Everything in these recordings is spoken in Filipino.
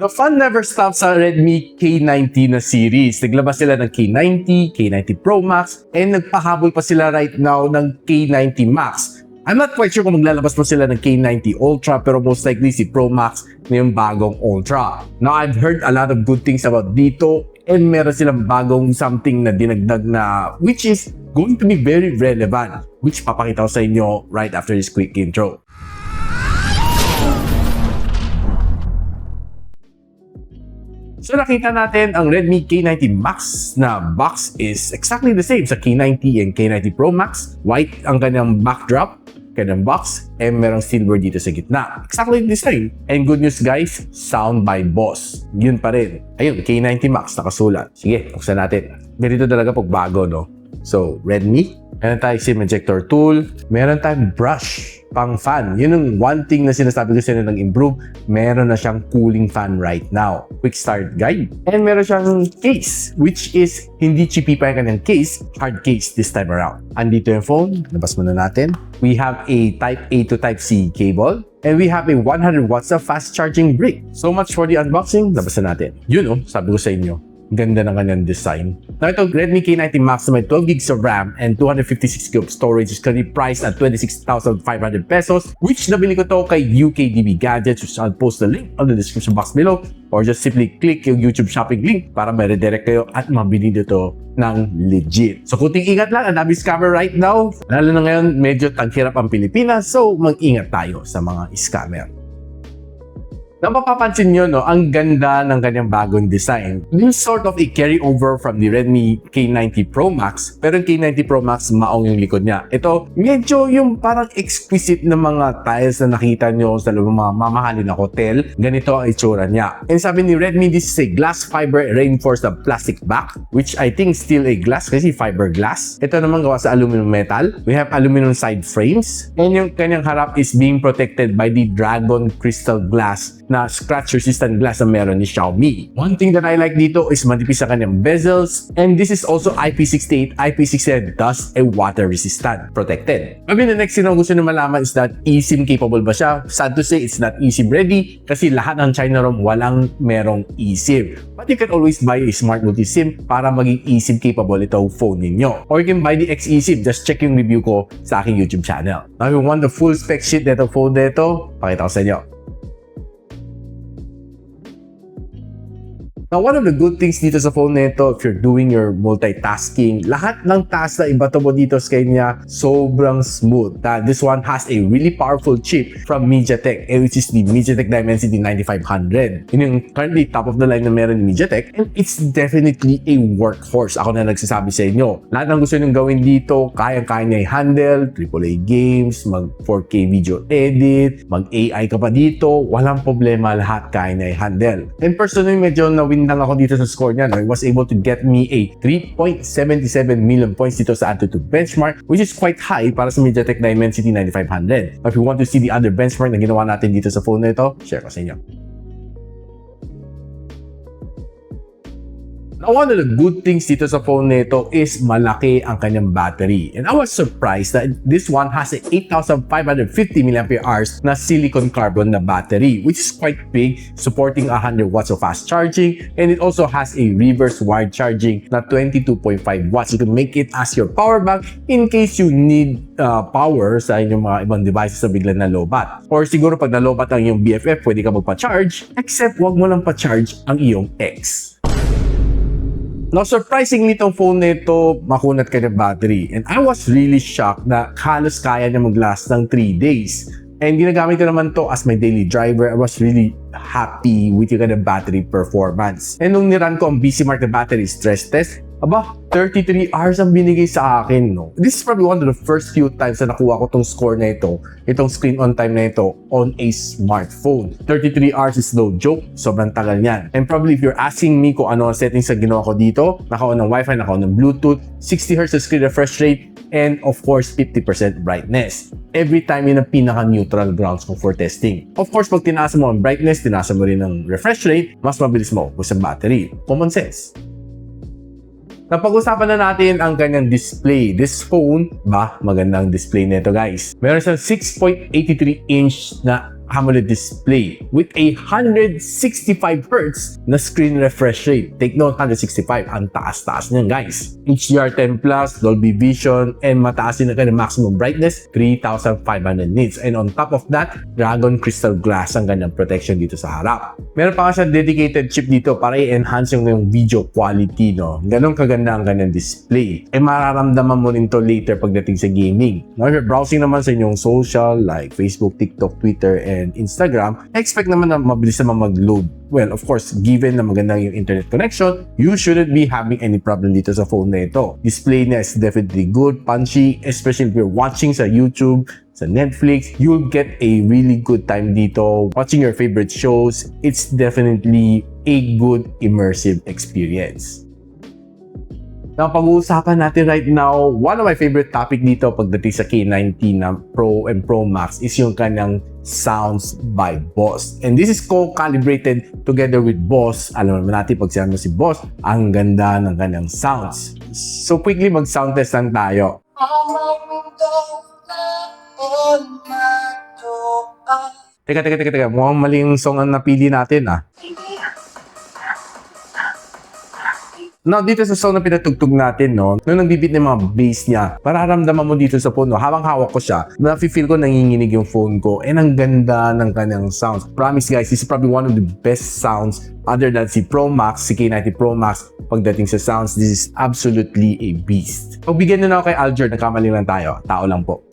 The fun never stops sa Redmi K90 na series. Naglabas sila ng K90, K90 Pro Max, and nagpahabol pa sila right now ng K90 Max. I'm not quite sure kung maglalabas pa sila ng K90 Ultra, pero most likely si Pro Max na yung bagong Ultra. Now, I've heard a lot of good things about dito, and meron silang bagong something na dinagdag na which is going to be very relevant, which papakita ko sa inyo right after this quick intro. So nakita natin ang Redmi K90 Max na box is exactly the same sa K90 and K90 Pro Max. White ang kanyang backdrop, kanyang box, and merong silver dito sa gitna. Exactly the same. And good news guys, sound by boss. Yun pa rin. Ayun, K90 Max nakasulat. Sige, buksan natin. Ganito talaga pag bago, no? So, Redmi. Meron tayong SIM ejector tool. Meron tayong brush pang fan. Yun yung one thing na sinasabi ko sa inyo ng improve. Meron na siyang cooling fan right now. Quick start guide. And meron siyang case, which is hindi chippy pa yung kanyang case, hard case this time around. Andito yung phone. Labas muna natin. We have a Type A to Type C cable. And we have a 100 watts of fast charging brick. So much for the unboxing. Labasan natin. Yun oh, sabi ko sa inyo. Ganda ng kanyang design. Now ito, Redmi K90 Max na may 12 gigs of RAM and 256 GB of storage is currently priced at 26,500 pesos, which nabili ko to kay UKDB Gadget, which I'll post the link on the description box below, or just simply click yung YouTube shopping link para may redirect kayo at mabili dito ng legit. So kunting ingat lang, ang dami scammer right now. Lalo na ngayon, medyo taghirap ang Pilipinas, so mag-ingat tayo sa mga scammer. Na mapapansin nyo, no, ang ganda ng kanyang bagong design. This sort of a carryover from the Redmi K90 Pro Max, pero yung K90 Pro Max, maong yung likod niya. Ito, medyo yung parang exquisite na mga tiles na nakita nyo sa mga mamahalin na hotel. Ganito ang itsura niya. And sabi ni Redmi, this is a glass fiber reinforced plastic back, which I think still a glass kasi fiberglass. Ito naman gawa sa aluminum metal. We have aluminum side frames. And yung kanyang harap is being protected by the Dragon Crystal Glass na scratch-resistant glass na meron ni Xiaomi. One thing that I like dito is manipis sa kanyang bezels, and this is also IP68, IP67 dust and water resistant, protected. I mean, the next thing na gusto nyo malaman is that eSIM capable ba siya? Sad to say, it's not eSIM ready kasi lahat ng China ROM walang merong eSIM. But you can always buy a smart multi-SIM para maging eSIM capable itong phone ninyo. Or you can buy the eSIM, just check yung review ko sa aking YouTube channel. Now, if you want the full spec sheet nito phone nito, pakita ko sa inyo. Now, one of the good things dito sa phone nito, if you're doing your multitasking, lahat ng task na ibato mo dito sa kanya, sobrang smooth. This one has a really powerful chip from MediaTek, which is the MediaTek Dimensity 9500. Yun yung currently top of the line na meron ni MediaTek, and it's definitely a workhorse. Ako na nagsasabi sa inyo. Lahat ng gusto nyo gawin dito, kayang-kaya niya i-handle, AAA games, mag 4K video edit, mag-AI ka pa dito, walang problema, lahat kaya niya i-handle. And personally, medyo na-win lang ako dito sa score niya. No? It was able to get me a 3.77 million points dito sa AnTuTu benchmark, which is quite high para sa MediaTek Dimensity 9500. If you want to see the other benchmark na ginawa natin dito sa phone na ito, share ko sa inyo. Now, one of the good things dito sa phone nito is malaki ang kanyang battery. And I was surprised that this one has a 8,550 mAh na silicon carbon na battery, which is quite big, supporting 100 watts of fast charging. And it also has a reverse wired charging na 22.5 watts. You can make it as your power bank in case you need power sa inyong mga ibang devices na biglang nalobat. Or siguro pag nalobat ang iyong BFF, pwede ka magpa-charge, except wag mo lang pa-charge ang iyong ex. Now, surprisingly, itong phone nito, makunat kanyang battery. And I was really shocked na halos kaya niya mag-last ng 3 days. And ginagamit ko naman to as my daily driver. I was really happy with yung kanyang battery performance. And nung niran ko ang BC-Mark na battery stress test, aba, 33 hours ang binigay sa akin, no? This is probably one of the first few times na nakuha ko tong score na ito, itong screen on time na ito, on a smartphone. 33 hours is no joke, sobrang tagal yan. And probably if you're asking me kung ano ang settings na ginawa ko dito, naka-on ng Wi-Fi, naka-on ng Bluetooth, 60Hz na screen refresh rate, and of course, 50% brightness. Every time yun ang pinaka-neutral grounds ko for testing. Of course, pag tinaasa mo ang brightness, tinaasa mo rin ang refresh rate, mas mabilis mo ubos ang battery. Common sense. Napag-usapan na natin ang kanyang display. This phone, magandang display nito guys. Meron siyang 6.83 inch na AMOLED display with a 165Hz na screen refresh rate. Take note, 165. Ang taas-taas niyan, guys. HDR10+, Dolby Vision, and mataas din ang maximum brightness, 3,500 nits. And on top of that, Dragon Crystal Glass ang kanyang protection dito sa harap. Meron pa nga siya dedicated chip dito para i-enhance yung video quality, no? Ganon kaganda ang kanyang display. Mararamdaman mo rin to later pagdating sa gaming. If browsing naman sa inyong social like Facebook, TikTok, Twitter, and Instagram, expect naman na mabilis naman mag-load. Well, of course, given na maganda yung internet connection, you shouldn't be having any problem dito sa phone na ito. Display niya is definitely good, punchy, especially if you're watching sa YouTube, sa Netflix, you'll get a really good time dito watching your favorite shows. It's definitely a good immersive experience. Now, pag-uusapan natin right now, one of my favorite topic dito pagdating sa K90 na Pro and Pro Max is yung kanyang sounds by Boss. And this is co-calibrated together with Boss. Alam naman natin, pag sinabi mo si Boss, ang ganda ng kanyang sounds. So, quickly mag-sound test lang tayo. Teka. Mukhang maling song ang napili natin, ah. Now, dito sa song na pinatugtog natin, no, nung nagbibit ng mga bass niya, mararamdaman mo dito sa phone, no, habang hawak ko siya, nafe-feel ko nanginginig yung phone ko, and ang ganda ng kanyang sounds. Promise guys, this is probably one of the best sounds other than si Pro Max, si K90 Pro Max. Pagdating sa sounds, this is absolutely a beast. Pagbigyan na ako kay Alger, nagkamali lang tayo. Tao lang po.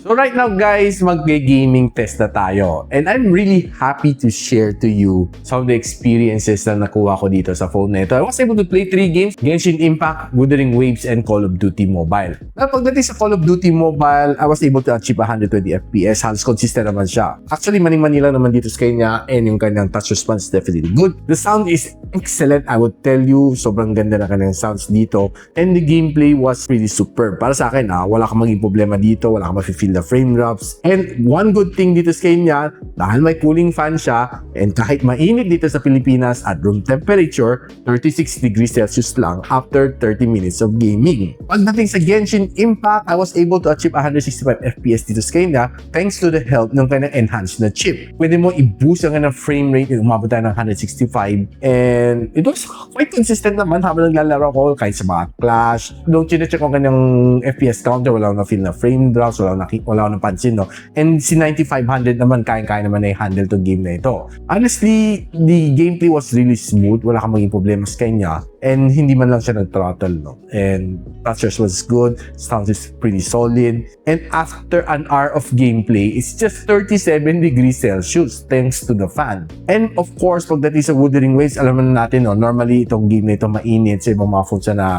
So right now guys, mag-gaming test na tayo. And I'm really happy to share to you some of the experiences na nakuha ko dito sa phone na ito. I was able to play 3 games, Genshin Impact, Wuthering Waves, and Call of Duty Mobile. Now, pagdating sa Call of Duty Mobile, I was able to achieve 120 FPS. Halos consistent naman siya. Actually, maning-mani lang naman dito sa Kanya, and yung kanyang touch response is definitely good. The sound is excellent, I would tell you. Sobrang ganda na kanyang sounds dito. And the gameplay was pretty superb. Para sa akin, wala kang maging problema dito, wala kang mafe-feel the frame drops. And one good thing dito sa Kanya, dahil may cooling fan siya, and kahit mainit dito sa Pilipinas at room temperature, 36 degrees Celsius lang after 30 minutes of gaming. Pagdating sa Genshin Impact, I was able to achieve 165 FPS dito sa Kanya thanks to the help ng kanyang enhanced na chip. Pwede mo i-boost ang kanyang frame rate and umabot tayo ng 165, and it was quite consistent naman habang naglalaro ko kahit sa mga clash. Nung chinecheck ko kanyang FPS counter, wala akong na-feel na frame drops, wala akong napansin, no? And si 9500 naman, kaya naman na i-handle tong game na ito. Honestly, the gameplay was really smooth. Wala kang maging problema sa Kanya. And hindi man lang siya nag-throttle, no? And touches was good. Sound is pretty solid. And after an hour of gameplay, it's just 37 degrees Celsius thanks to the fan. And of course, pagdating sa Wuthering Waves, alam na natin, no? Normally, itong game na ito mainit sa ibang mga phones na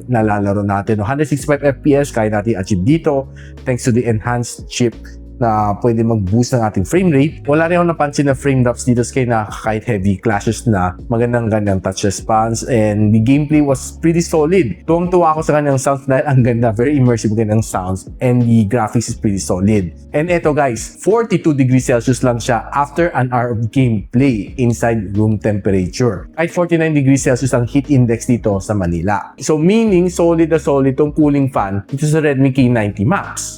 nalalaro natin, no? 165 FPS, kaya natin achieve dito thanks to the enhanced chip na pwede mag-boost ng ating frame rate. Wala rin ako napansin na frame drops dito sa na kahit heavy clashes na magandang ganyang touch response, and the gameplay was pretty solid. Tuwang-tuwa ako sa kanyang sounds dahil ang ganda, very immersive kanyang sounds, and the graphics is pretty solid. And eto guys, 42 degrees Celsius lang siya after an hour of gameplay inside room temperature. Kahit 49 degrees Celsius ang heat index dito sa Manila. So meaning, solid na solid tong cooling fan dito sa Redmi K90 Max.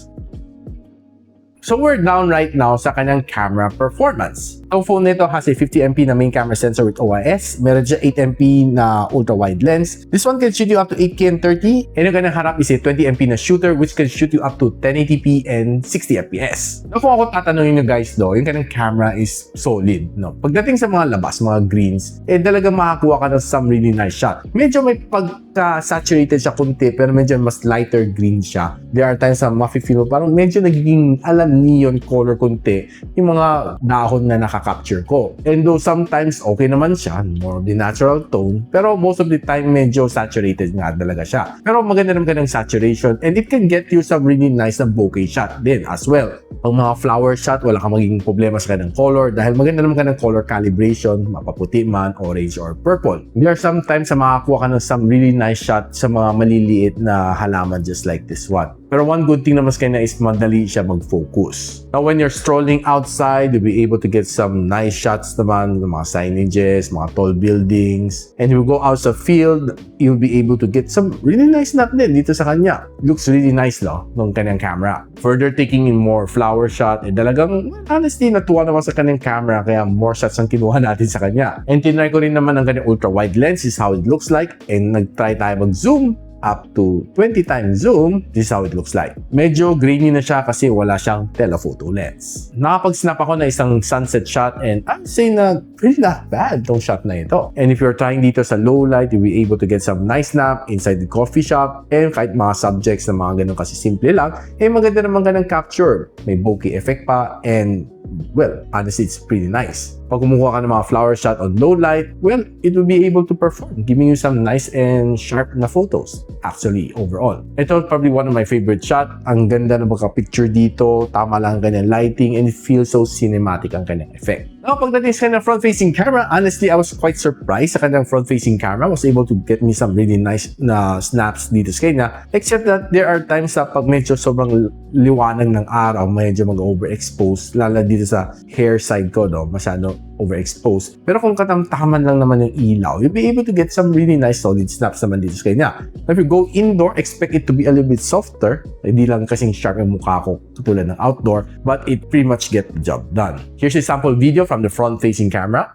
So we're down right now sa kanyang camera performance. Ang phone nito has a 50MP na main camera sensor with OIS. Meron siya 8MP na ultra-wide lens. This one can shoot you up to 8K and 30. And yung kanyang harap is a 20MP na shooter which can shoot you up to 1080p and 60fps. So kung ako tatanungin nyo guys though, yung kanyang camera is solid, no? Pagdating sa mga labas, mga greens, talagang makakuha ka ng some really nice shot. Medyo may pagka-saturated siya kunti, pero medyo mas lighter green siya. There are times na mafe-feel parang medyo nagiging neon color kunti yung mga dahon na nakaka-capture ko. And though sometimes okay naman siya, more of the natural tone, pero most of the time medyo saturated nga talaga siya. Pero maganda naman kanyang saturation, and it can get you some really nice na bokeh shot din as well. Pag mga flower shot, wala kang magiging problema sa kanyang color dahil maganda naman kanyang color calibration, mapaputi man, orange or purple. There are sometimes na makakuha ka ng some really nice shot sa mga maliliit na halaman just like this one. Pero one good thing naman sa kanya is madali siya mag-focus. Now, when you're strolling outside, you'll be able to get some nice shots naman ng mga signages, mga tall buildings. And if you go out sa field, you'll be able to get some really nice snap din dito sa kanya. Looks really nice ng kanyang camera. Further taking in more flower shot, talagang honestly natuwa naman sa kanyang camera kaya more shots ang kinuha natin sa kanya. And tinry ko rin naman ang kanyang ultra-wide lens, is how it looks like. And nag-try tayo mag-zoom up to 20 times zoom. This is how it looks like. Medyo grainy na siya kasi wala siyang telephoto lens. Nakapag-snap ako na isang sunset shot and I'd say na really not bad tong shot na ito. And if you're trying dito sa low light, you'll be able to get some nice snap inside the coffee shop. And kahit mga subjects na mga ganun kasi simple lang, maganda naman ganang capture. May bokeh effect pa and well, honestly, it's pretty nice. Pag kumukuha ka ng mga flower shot on low light, well, it will be able to perform, giving you some nice and sharp na photos, actually, overall. Ito probably one of my favorite shot. Ang ganda ng pagka-picture dito, tama lang ang kanyang lighting, and it feels so cinematic ang kanyang effect. Now, pagdating sa kanyang front-facing camera, honestly, I was quite surprised sa kanyang front-facing camera. I was able to get me some really nice na snaps dito sa kanya, except that there are times na pag medyo sobrang liwanag ng araw, medyo mag-overexpose, lalo dito sa hair side ko, no? Masyado overexposed. Pero kung katamtaman lang naman yung ilaw, you'll be able to get some really nice solid snaps naman dito sa kanya. If you go indoor, expect it to be a little bit softer. Hindi lang kasing sharp yung mukha ko tulad ng outdoor, but it pretty much get the job done. Here's a sample video from the front-facing camera.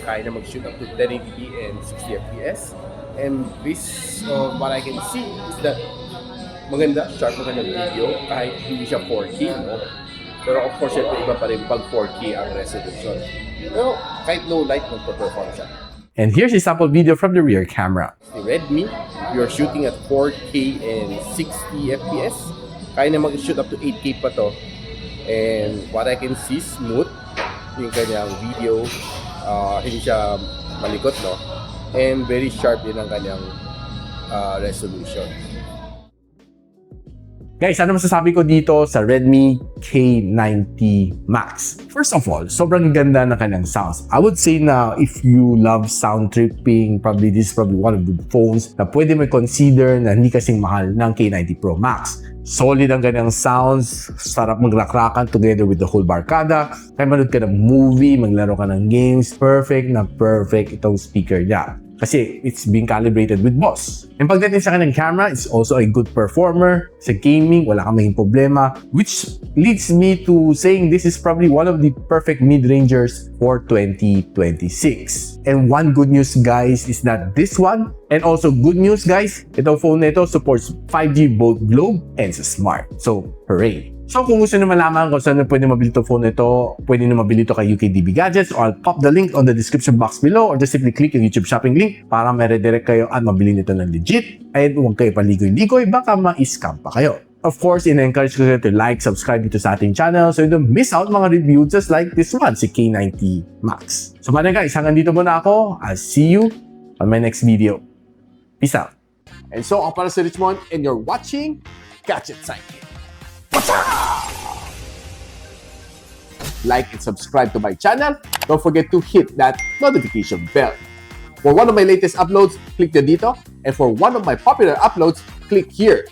Kaya na mag-shoot up to 1080p and 60 fps. And based on what I can see is that maganda, sharp na kanyang video kahit hindi siya 4K, no? Pero of course, iba pa rin pag 4K ang resolution. Pero kahit low light, magpa-perform siya. And here's a sample video from the rear camera. The Redmi, you're shooting at 4K and 60 fps. Kaya na mag-shoot up to 8K pa to. And what I can see, smooth yung kanyang video. Hindi siya malikot, no? And very sharp din ang kanyang resolution. Guys, ano masasabi ko dito sa Redmi K90 Max? First of all, sobrang ganda ng kanyang sounds. I would say na if you love sound tripping, probably this is probably one of the phones na pwede mo consider na hindi kasing mahal ng K90 Pro Max. Solid ang kanyang sounds, sarap magrakrakan together with the whole barkada. Kaya manood ka ng movie, maglaro ka ng games, perfect na perfect itong speaker niya. Kasi it's being calibrated with BOSS. And pagdating sa kanyang camera, it's also a good performer. Sa gaming, wala kang maging problema. Which leads me to saying this is probably one of the perfect mid-rangers for 2026. And one good news, guys, is that this one, and also good news, guys, itong phone na ito supports 5G both globe and sa smart. So, hooray! So kung gusto nyo malaman kung saan pwede mabili itong phone na ito, pwede nyo mabili ito kay UKDB Gadgets, or I'll pop the link on the description box below, or just simply click yung YouTube shopping link para may redirect kayo at mabili nito ng legit. And huwag kayo paligoy-ligoy, baka ma-scam pa kayo. Of course, in-encourage ko kayo to like, subscribe dito sa ating channel so you don't miss out mga reviews just like this one, si K90 Max. So bana guys, hanggang dito muna ako. I'll see you on my next video. Peace out. And so, ako para si Richmond and you're watching Gadget Sidekick. Like and subscribe to my channel. Don't forget to hit that notification bell. For one of my latest uploads, click the dito. And for one of my popular uploads, click here.